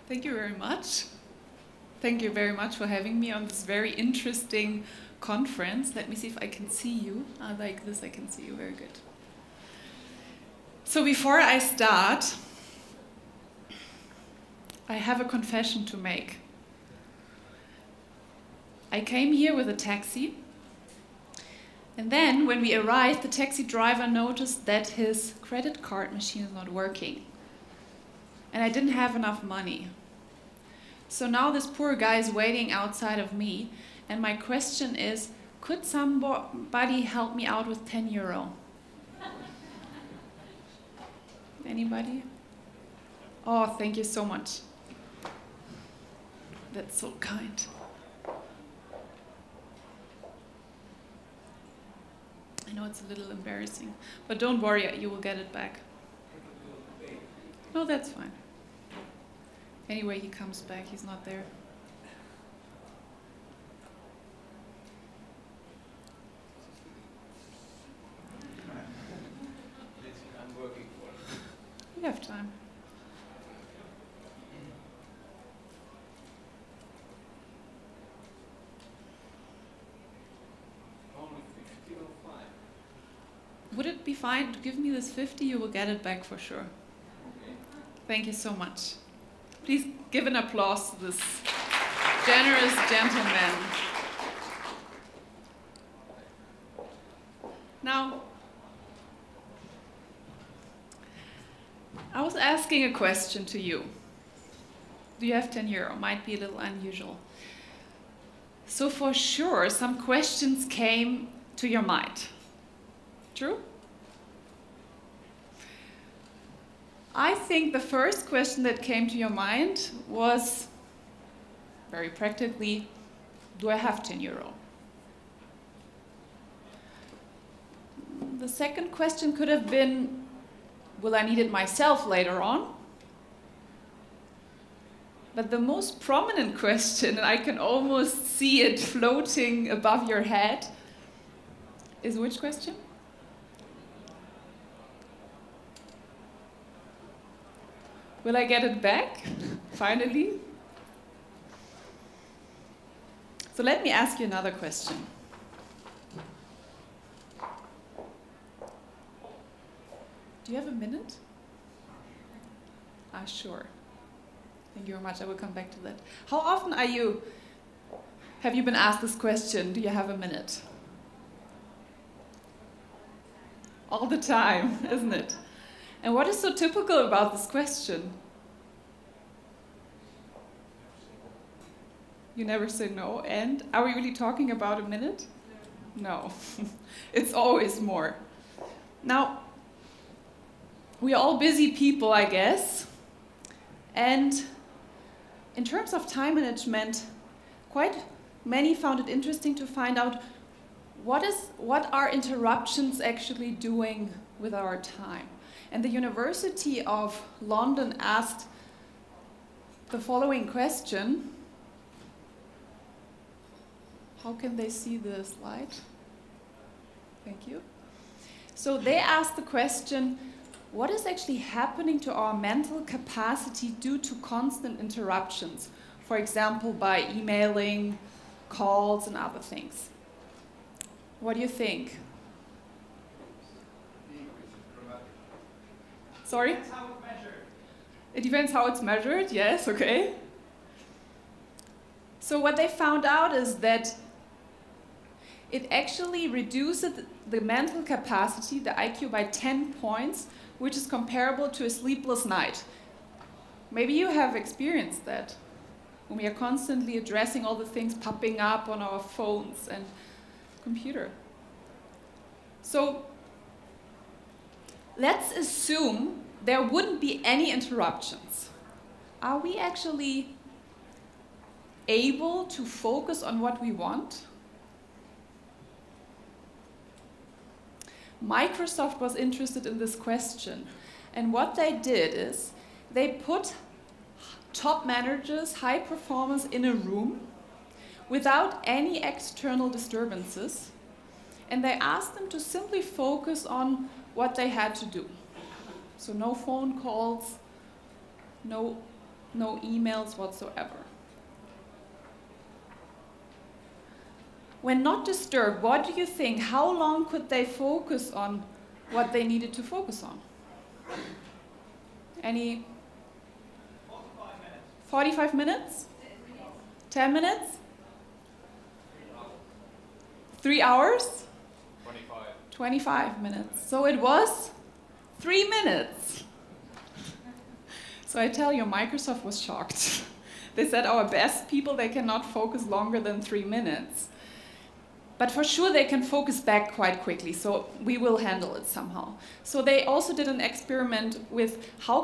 Thank you very much. Thank you very much for having me on this very interesting conference. Let me see if I can see you. Like this, I can see you very good. So before I start, I have a confession to make. I came here with a taxi, and then when we arrived, the taxi driver noticed that his credit card machine is not working. And I didn't have enough money. So now this poor guy is waiting outside of me, and my question is, could somebody help me out with 10 euro? Anybody? Oh, thank you so much. That's so kind. I know it's a little embarrassing, but don't worry, you will get it back. No, that's fine. Anyway, he comes back, he's not there. I'm working for it. We have time. Only 50 or 5? Would it be fine to give me this 50? You will get it back for sure. Okay. Thank you so much. Please give an applause to this generous gentleman. Now, I was asking a question to you. Do you have 10 euro? Might be a little unusual. So for sure, some questions came to your mind. True? I think the first question that came to your mind was, very practically, do I have 10 euro? The second question could have been, will I need it myself later on? But the most prominent question, and I can almost see it floating above your head, is which question? Will I get it back, finally? So let me ask you another question. Do you have a minute? Sure. Thank you very much. I will come back to that. How often have you been asked this question, do you have a minute? All the time, isn't it? And what is so typical about this question? You never say no. And are we really talking about a minute? No. It's always more. Now, we are all busy people, I guess. And in terms of time management, quite many found it interesting to find out what are interruptions actually doing with our time. And the University of London asked the following question. How can they see the slide? Thank you. So they asked the question, what is actually happening to our mental capacity due to constant interruptions? For example, by emailing, calls, and other things. What do you think? Sorry? It depends how it's measured. It depends how it's measured, yes, okay. So what they found out is that it actually reduces the mental capacity, the IQ, by 10 points, which is comparable to a sleepless night. Maybe you have experienced that, when we are constantly addressing all the things popping up on our phones and computer. So let's assume there wouldn't be any interruptions. Are we actually able to focus on what we want? Microsoft was interested in this question, and what they did is they put top managers, high performers in a room without any external disturbances, and they asked them to simply focus on what they had to do. So no phone calls, no no emails whatsoever. When not disturbed, what do you think? How long could they focus on what they needed to focus on? Any? 45 minutes? 10 minutes? 3 hours? 25 minutes. So it was 3 minutes. So I tell you, Microsoft was shocked. They said our best people, they cannot focus longer than 3 minutes. But for sure they can focus back quite quickly, so we will handle it somehow. So they also did an experiment with how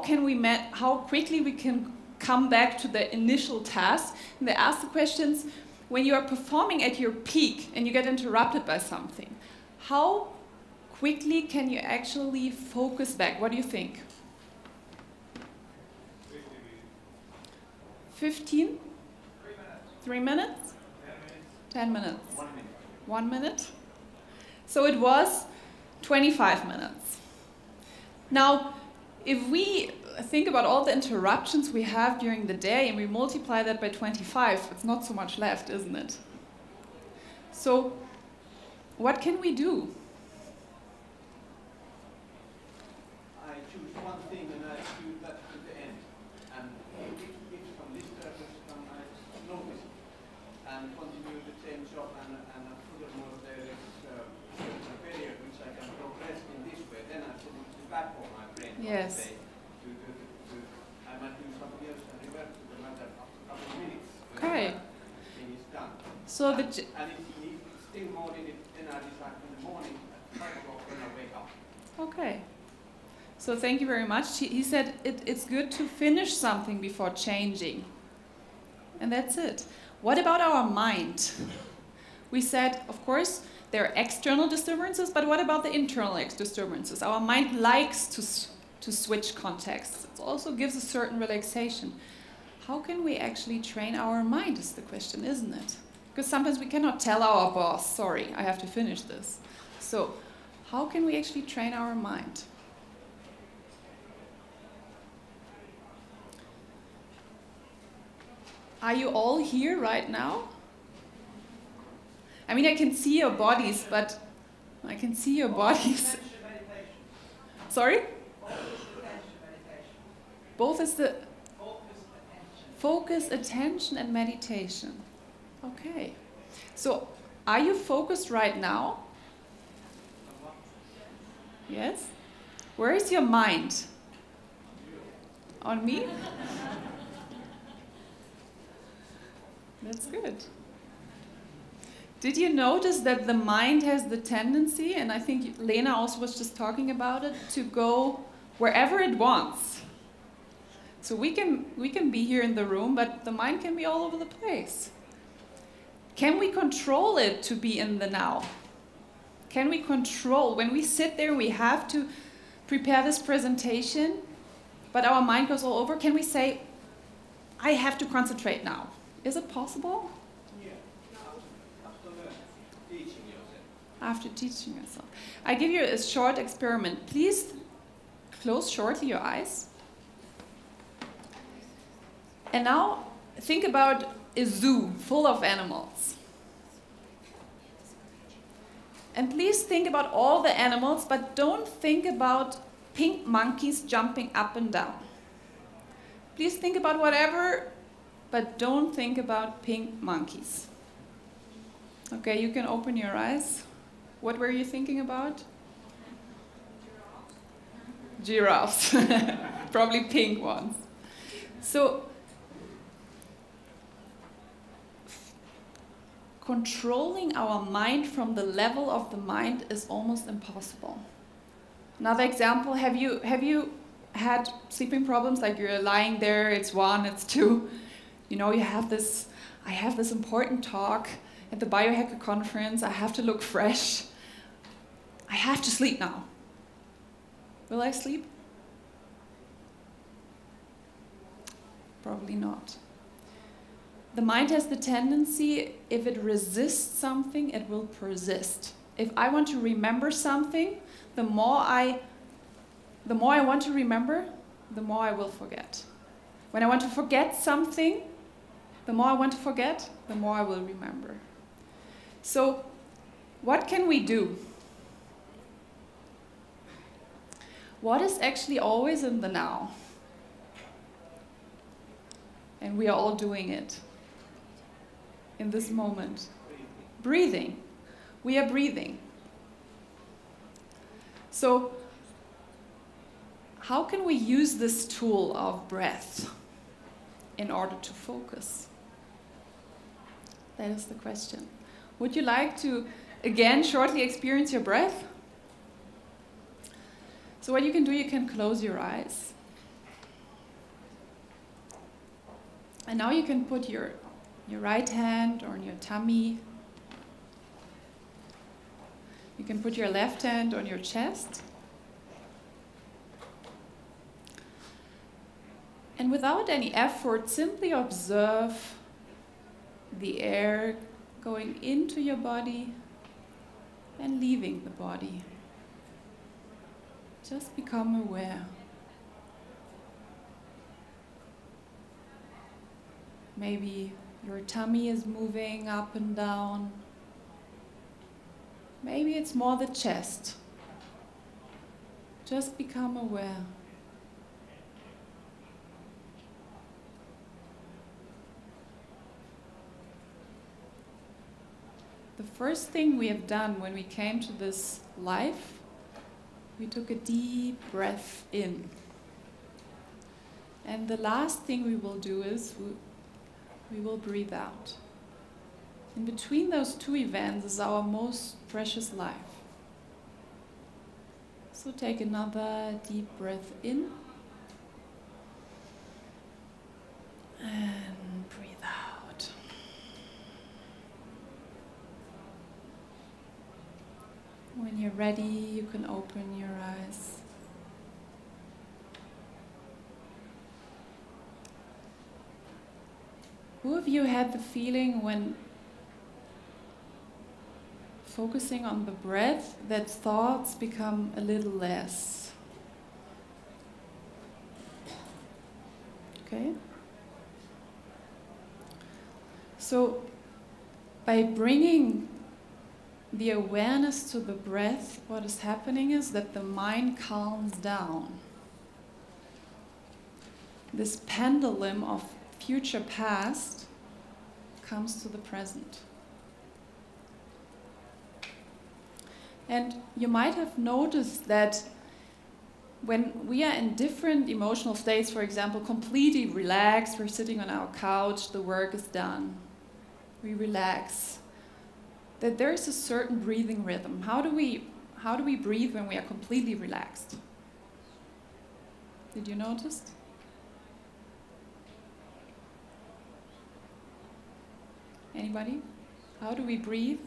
quickly we can come back to the initial task. And they asked the questions, when you are performing at your peak and you get interrupted by something, how quickly can you actually focus back? What do you think? 15? 3 minutes? 10 minutes? 1 minute. 1 minute? So it was 25 minutes. Now, if we think about all the interruptions we have during the day and we multiply that by 25, it's not so much left, isn't it? So, what can we do? I choose one thing and I do that to the end. And if some disturbance comes, I notice it and continue the same job. And furthermore, there is a period which I can progress in this way. Then I put it to the back of my brain. Yes. I might do something else and revert to the matter after a couple of minutes. Okay. The thing is done. So and if it's still more in it, then I decide in the morning at 5 o'clock when I wake up. Okay. So thank you very much. He said it's good to finish something before changing. And that's it. What about our mind? We said, of course, there are external disturbances, but what about the internal disturbances? Our mind likes to switch contexts. It also gives a certain relaxation. How can we actually train our mind is the question, isn't it? Because sometimes we cannot tell our boss, sorry, I have to finish this. So how can we actually train our mind? Are you all here right now? I mean, I can see your bodies, but I can see your bodies. Sorry? Both is the focus, attention, and meditation. Okay. So, are you focused right now? Yes? Where is your mind? On me? That's good. Did you notice that the mind has the tendency, and I think Lena also was just talking about it, to go wherever it wants? So we can be here in the room, but the mind can be all over the place. Can we control it to be in the now? Can we control, when we sit there, we have to prepare this presentation, but our mind goes all over, can we say, I have to concentrate now? Is it possible? Yeah. After teaching yourself. After teaching yourself. I give you a short experiment. Please close shortly your eyes. And now think about a zoo full of animals. And please think about all the animals, but don't think about pink monkeys jumping up and down. Please think about whatever, but don't think about pink monkeys. Okay, you can open your eyes. What were you thinking about? Giraffes. Probably pink ones. So, controlling our mind from the level of the mind is almost impossible. Another example, have you had sleeping problems, like you're lying there, it's 1, it's 2, you know, I have this important talk at the Biohacker conference, I have to look fresh, I have to sleep now. Will I sleep? Probably not. The mind has the tendency, if it resists something, it will persist. If I want to remember something, the more I want to remember, the more I will forget. When I want to forget something, the more I want to forget, the more I will remember. So, what can we do? What is actually always in the now? And we are all doing it in this moment. Breathing. We are breathing. So, how can we use this tool of breath in order to focus? That is the question. Would you like to, again, shortly experience your breath? So what you can do, you can close your eyes. And now you can put your right hand on your tummy. You can put your left hand on your chest. And without any effort, simply observe the air going into your body and leaving the body. Just become aware. Maybe your tummy is moving up and down. Maybe it's more the chest. Just become aware. The first thing we have done when we came to this life, we took a deep breath in. And the last thing we will do is we will breathe out. In between those two events is our most precious life. So take another deep breath in. And breathe out. When you're ready, you can open your eyes. Who of you had the feeling when focusing on the breath that thoughts become a little less? Okay? So, by bringing the awareness to the breath, what is happening is that the mind calms down. This pendulum of future past comes to the present. And you might have noticed that when we are in different emotional states, for example, completely relaxed, we're sitting on our couch, the work is done, we relax, that there is a certain breathing rhythm. How do we breathe when we are completely relaxed? Did you notice? Anybody? How do we breathe?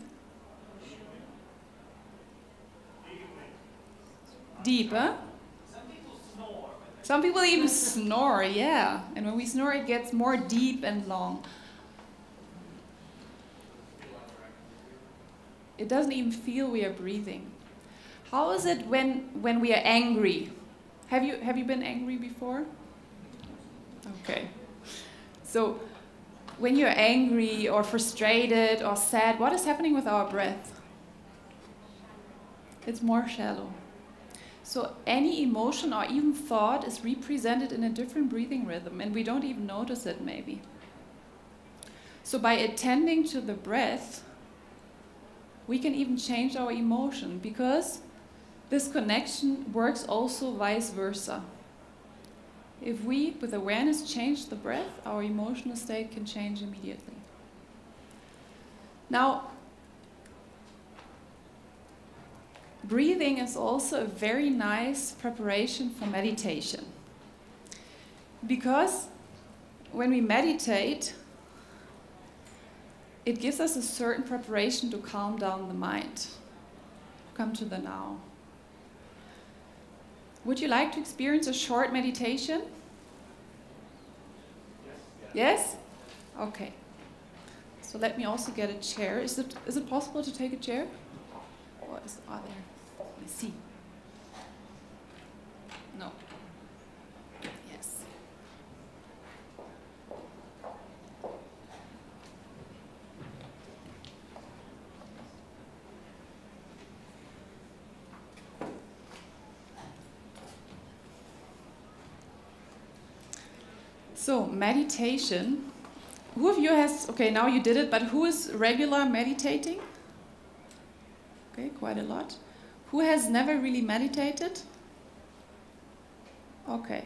Deep, huh? Some people snore. Some people even snore, yeah. And when we snore, it gets more deep and long. It doesn't even feel we are breathing. How is it when we are angry? Have you been angry before? Okay. So, when you're angry or frustrated or sad, what is happening with our breath? It's more shallow. So any emotion or even thought is represented in a different breathing rhythm, and we don't even notice it maybe. So by attending to the breath, we can even change our emotion, because this connection works also vice versa. If we, with awareness, change the breath, our emotional state can change immediately. Now, breathing is also a very nice preparation for meditation. Because when we meditate, it gives us a certain preparation to calm down the mind, come to the now. Would you like to experience a short meditation? Yes? Okay. So let me also get a chair. Is it possible to take a chair? Or are there? Let me see. No. Yes. So, meditation. Who of you has, okay, now you did it, but who is regular meditating? Okay, quite a lot. Who has never really meditated? Okay.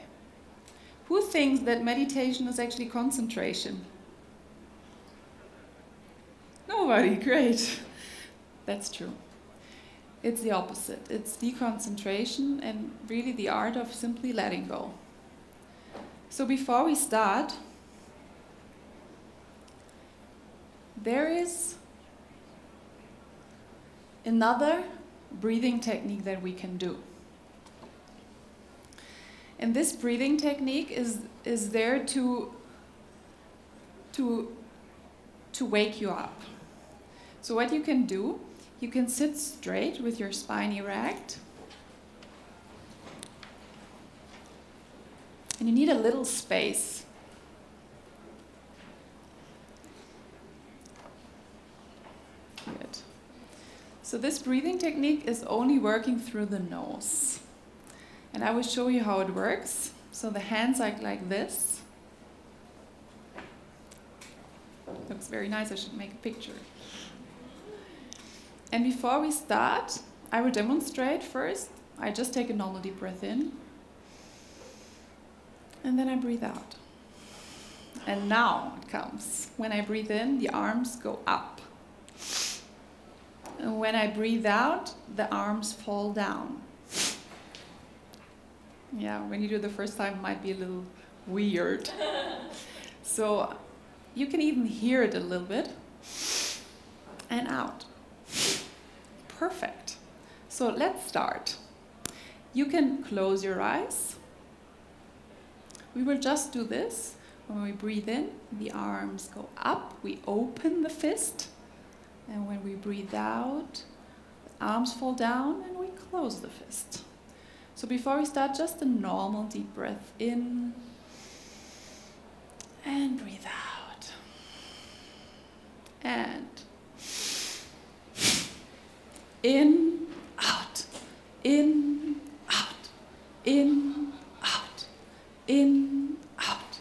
Who thinks that meditation is actually concentration? Nobody, great. That's true. It's the opposite. It's deconcentration and really the art of simply letting go. So before we start, there is another breathing technique that we can do. And this breathing technique is there to wake you up. So what you can do, you can sit straight with your spine erect. And you need a little space. Good. So this breathing technique is only working through the nose. And I will show you how it works. So the hands are like this. Looks very nice. I should make a picture. And before we start, I will demonstrate first. I just take a normal deep breath in. And then I breathe out. And now it comes. When I breathe in, the arms go up. And when I breathe out, the arms fall down. Yeah, when you do it the first time, it might be a little weird. So you can even hear it a little bit. And out. Perfect. So let's start. You can close your eyes. We will just do this. When we breathe in, the arms go up. We open the fist. And when we breathe out, the arms fall down and we close the fist. So before we start, just a normal deep breath in and breathe out. And in, out, in, out, in, out, in, out.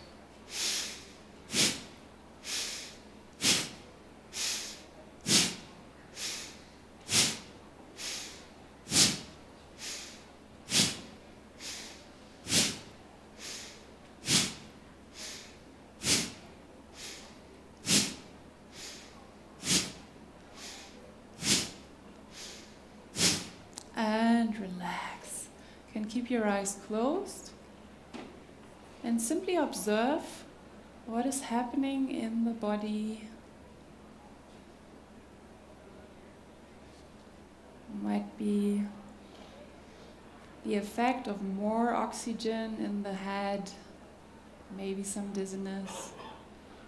And relax. You can keep your eyes closed and simply observe what is happening in the body. Might be the effect of more oxygen in the head, maybe some dizziness,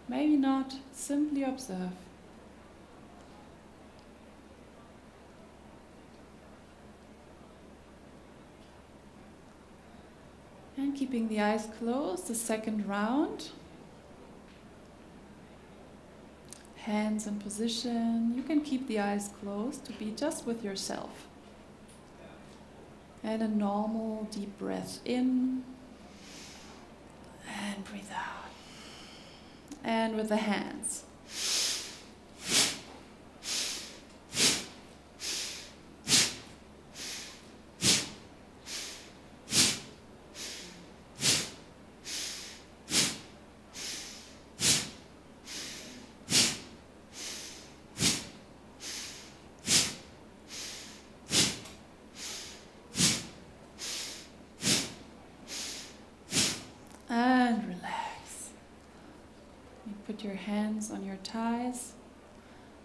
maybe not. Simply observe. And keeping the eyes closed, the second round. Hands in position. You can keep the eyes closed to be just with yourself. And a normal deep breath in. And breathe out. And with the hands. And relax. You put your hands on your thighs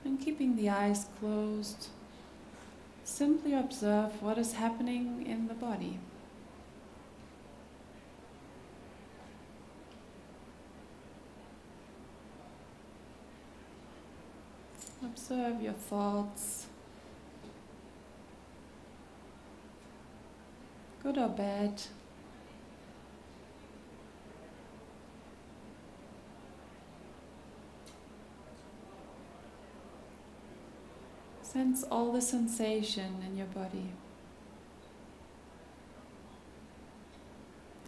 and keeping the eyes closed, simply observe what is happening in the body. Observe your thoughts, good or bad. Sense all the sensation in your body.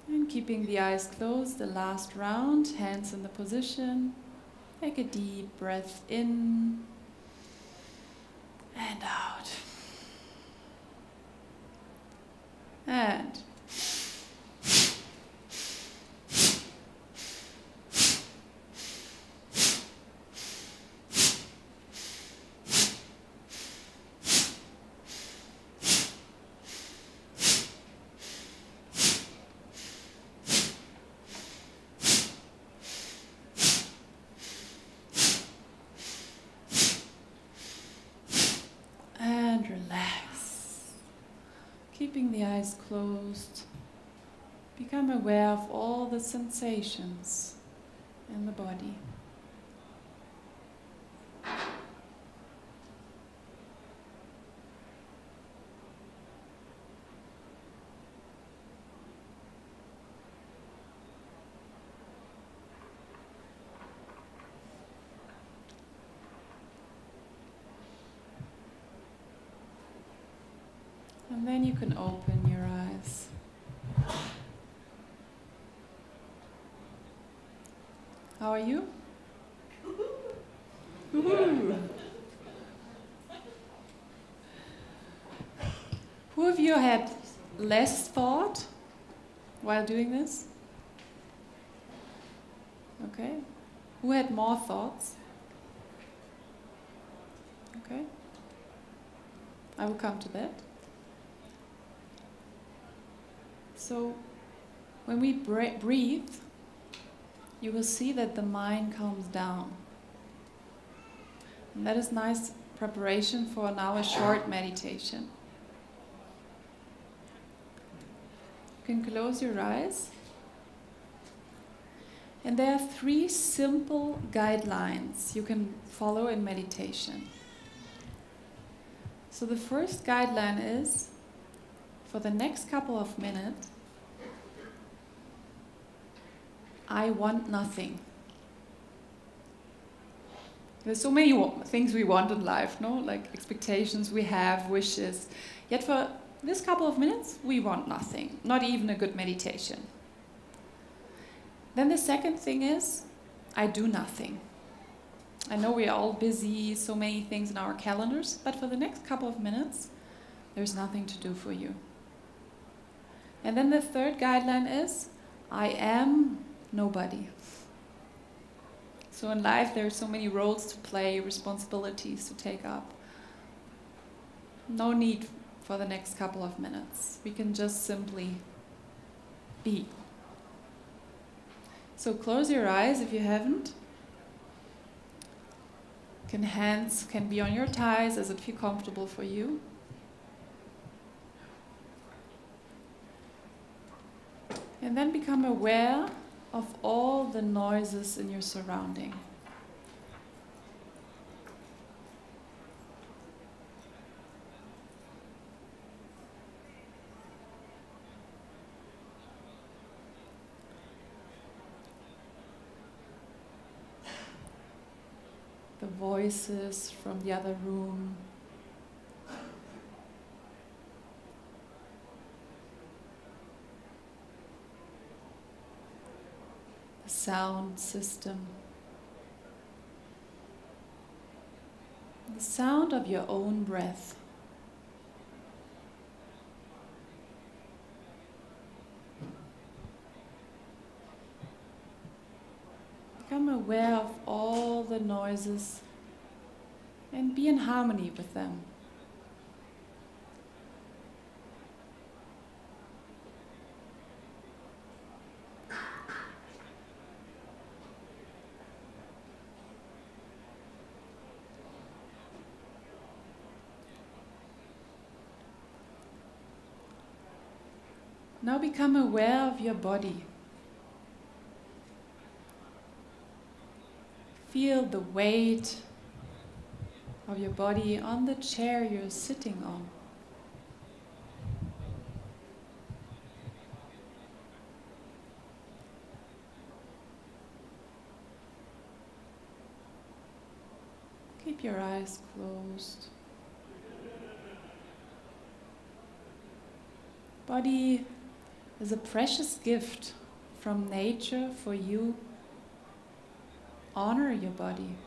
And keep keeping the eyes closed, the last round, hands in the position. Take a deep breath in and out. And relax. Keeping the eyes closed, become aware of all the sensations in the body. And then you can open your eyes. How are you? Woohoo! Who of you had less thought while doing this? Okay. Who had more thoughts? Okay. I will come to that. So, when we breathe, you will see that the mind calms down. And that is nice preparation for now a short meditation. You can close your eyes. And there are 3 simple guidelines you can follow in meditation. So the first guideline is, for the next couple of minutes, I want nothing. There's so many things we want in life, no? Like expectations we have, wishes. Yet for this couple of minutes, we want nothing. Not even a good meditation. Then the second thing is, I do nothing. I know we are all busy, so many things in our calendars, but for the next couple of minutes, there's nothing to do for you. And then the third guideline is, I am nobody. So in life there are so many roles to play, responsibilities to take up. No need for the next couple of minutes. We can just simply be. So close your eyes if you haven't. Hands can be on your thighs as it feels comfortable for you. And then become aware of all the noises in your surrounding. The voices from the other room. Sound system. The sound of your own breath. Become aware of all the noises and be in harmony with them. Now become aware of your body. Feel the weight of your body on the chair you're sitting on. Keep your eyes closed. Body is a precious gift from nature for you. Honor your body.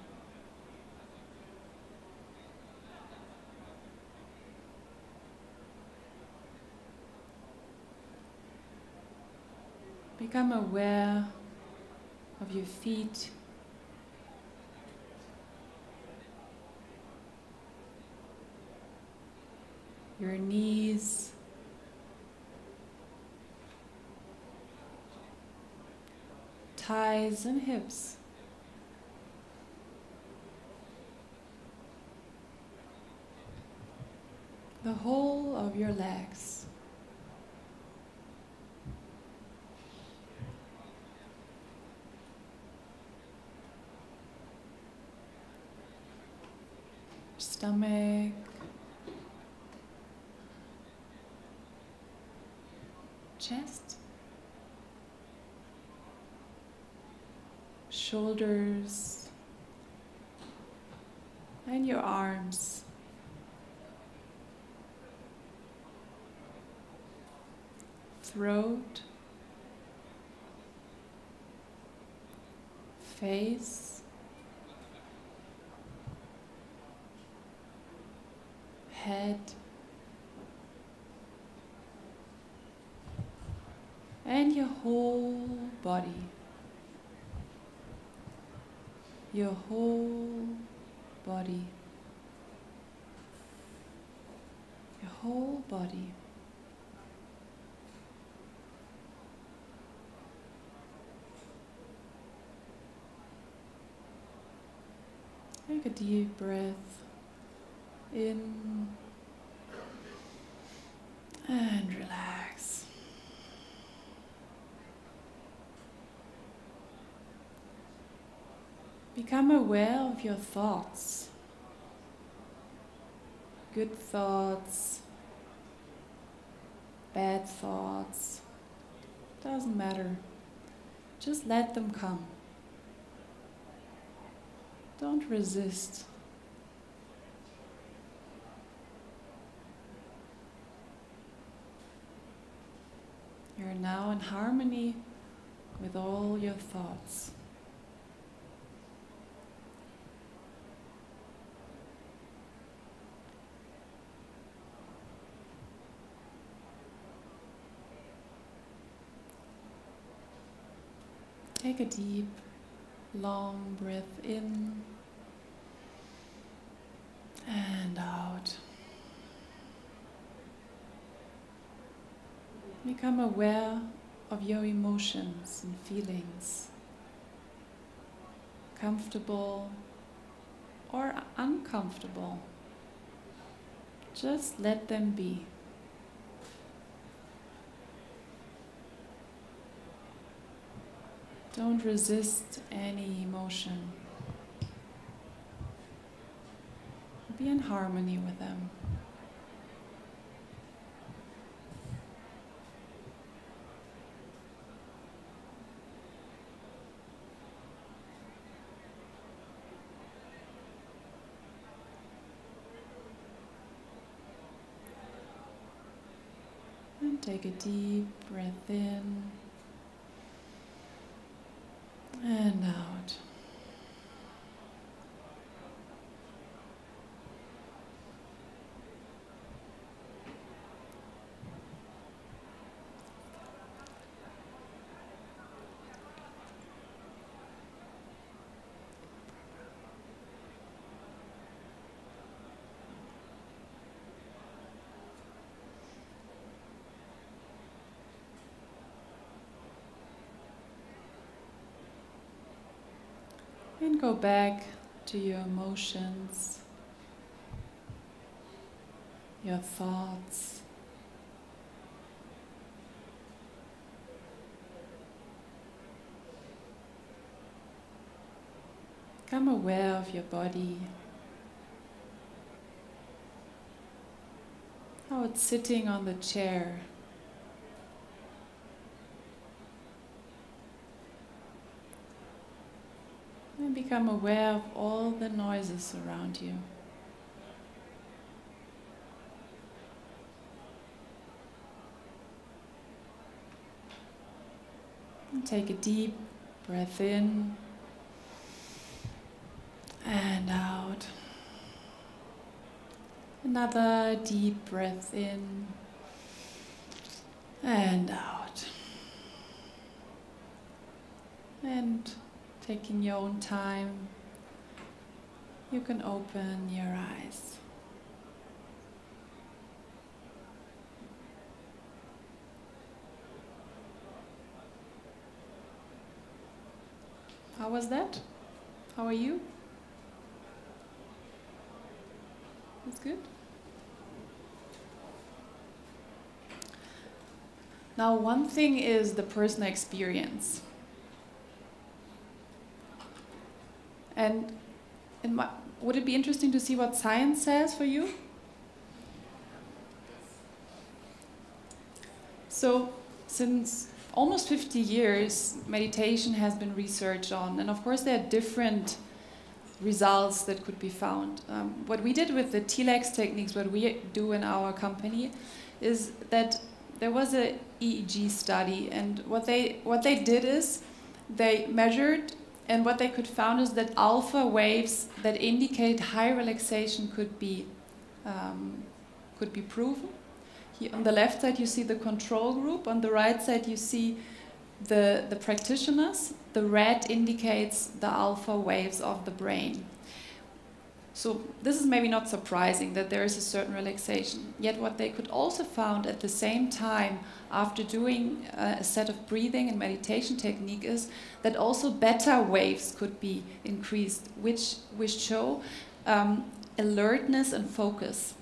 Become aware of your feet, your knees, thighs and hips. The whole of your legs. Stomach, chest, shoulders, and your arms. Throat, face, head, and your whole body. Your whole body. Your whole body. Take a deep breath in and relax. Become aware of your thoughts. Good thoughts, bad thoughts, doesn't matter. Just let them come. Don't resist. You're now in harmony with all your thoughts. Take a deep, long breath in and out. Become aware of your emotions and feelings, comfortable or uncomfortable. Just let them be. Don't resist any emotion. Be in harmony with them. And take a deep breath in and out. And go back to your emotions, your thoughts. Become aware of your body, how it's sitting on the chair. And become aware of all the noises around you. Take a deep breath in and out. Another deep breath in and out. And taking your own time, you can open your eyes. How was that? How are you? That's good. Now, one thing is the personal experience. And would it be interesting to see what science says for you? So, since almost 50 years, meditation has been researched on, and of course there are different results that could be found. What we did with the TLAX techniques, what we do in our company, is that there was a EEG study, and what they did is they measured, and what they could found is that alpha waves that indicate high relaxation could be proven. Here on the left side you see the control group, on the right side you see the practitioners. The red indicates the alpha waves of the brain. So this is maybe not surprising that there is a certain relaxation. Yet what they could also found at the same time after doing a set of breathing and meditation technique is that also beta waves could be increased, which show alertness and focus.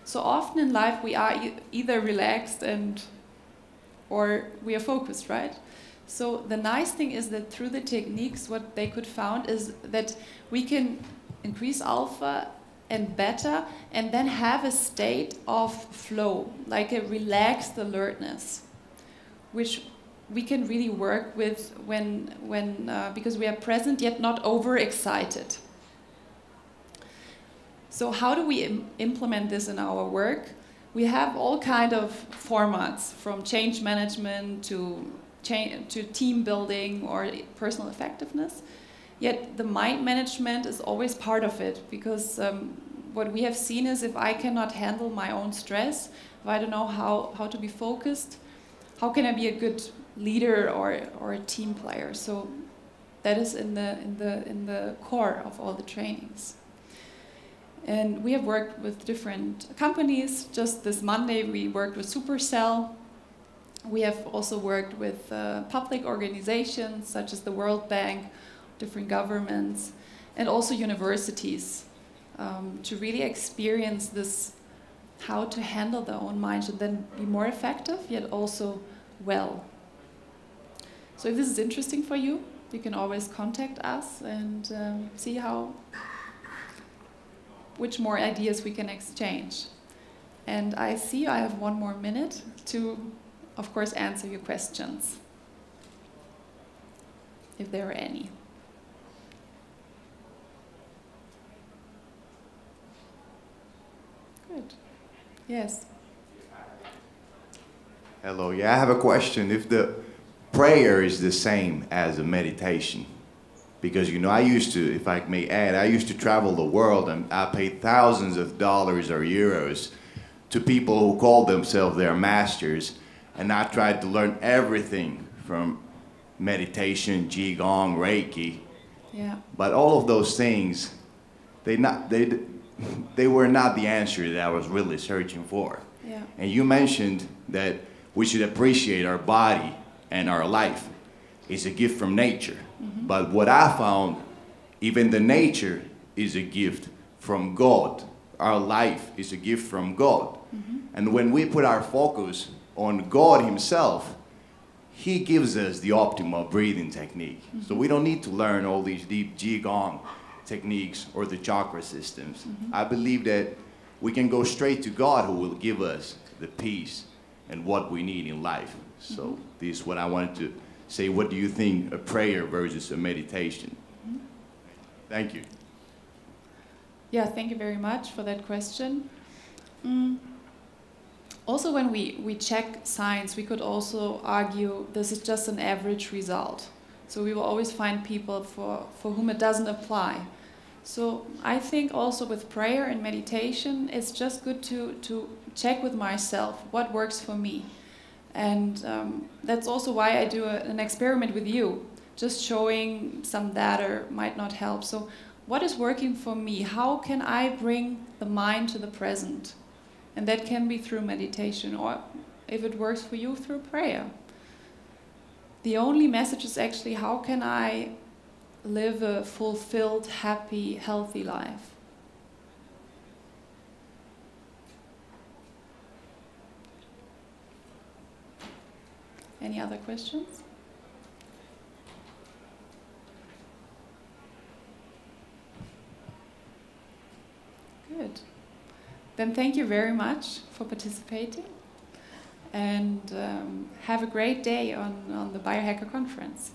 So often in life we are either relaxed or we are focused, right? So the nice thing is that through the techniques, what they could found is that we can increase alpha and beta and then have a state of flow, like a relaxed alertness, which we can really work with because we are present yet not overexcited. So how do we implement this in our work? We have all kind of formats, from change management to team building or personal effectiveness. Yet the mind management is always part of it, because what we have seen is if I cannot handle my own stress, if I don't know how to be focused, how can I be a good leader or a team player? So that is in the core of all the trainings. And we have worked with different companies. Just this Monday we worked with Supercell. We have also worked with public organizations such as the World Bank, different governments, and also universities to really experience this, how to handle their own minds and then be more effective, yet also well. So if this is interesting for you, you can always contact us and see which more ideas we can exchange. And I see I have 1 more minute to, of course, answer your questions, if there are any. Good. Yes. Hello. Yeah, I have a question. If the prayer is the same as a meditation, because, you know, I used to, if I may add, I used to travel the world and I paid thousands of dollars or euros to people who called themselves their masters, and I tried to learn everything from meditation, Qigong, Reiki. Yeah. But all of those things, they were not the answer that I was really searching for. Yeah. And you mentioned that we should appreciate our body and our life. It's a gift from nature. Mm-hmm. But what I found, even the nature is a gift from God. Our life is a gift from God. Mm-hmm. And when we put our focus on God Himself, He gives us the optimal breathing technique. Mm-hmm. So we don't need to learn all these deep Qigong techniques or the chakra systems. Mm-hmm. I believe that we can go straight to God, who will give us the peace and what we need in life. So mm-hmm. This is what I wanted to say. What do you think, a prayer versus a meditation? Mm-hmm. Thank you. Yeah, thank you very much for that question. Also, when we check science, we could also argue this is just an average result. So we will always find people for whom it doesn't apply. So I think also with prayer and meditation, it's just good to check with myself what works for me. And that's also why I do an experiment with you, just showing some data might not help. So what is working for me? How can I bring the mind to the present? And that can be through meditation, or if it works for you, through prayer. The only message is actually, how can I live a fulfilled, happy, healthy life? Any other questions? Good. Then thank you very much for participating, and have a great day on the Biohacker conference.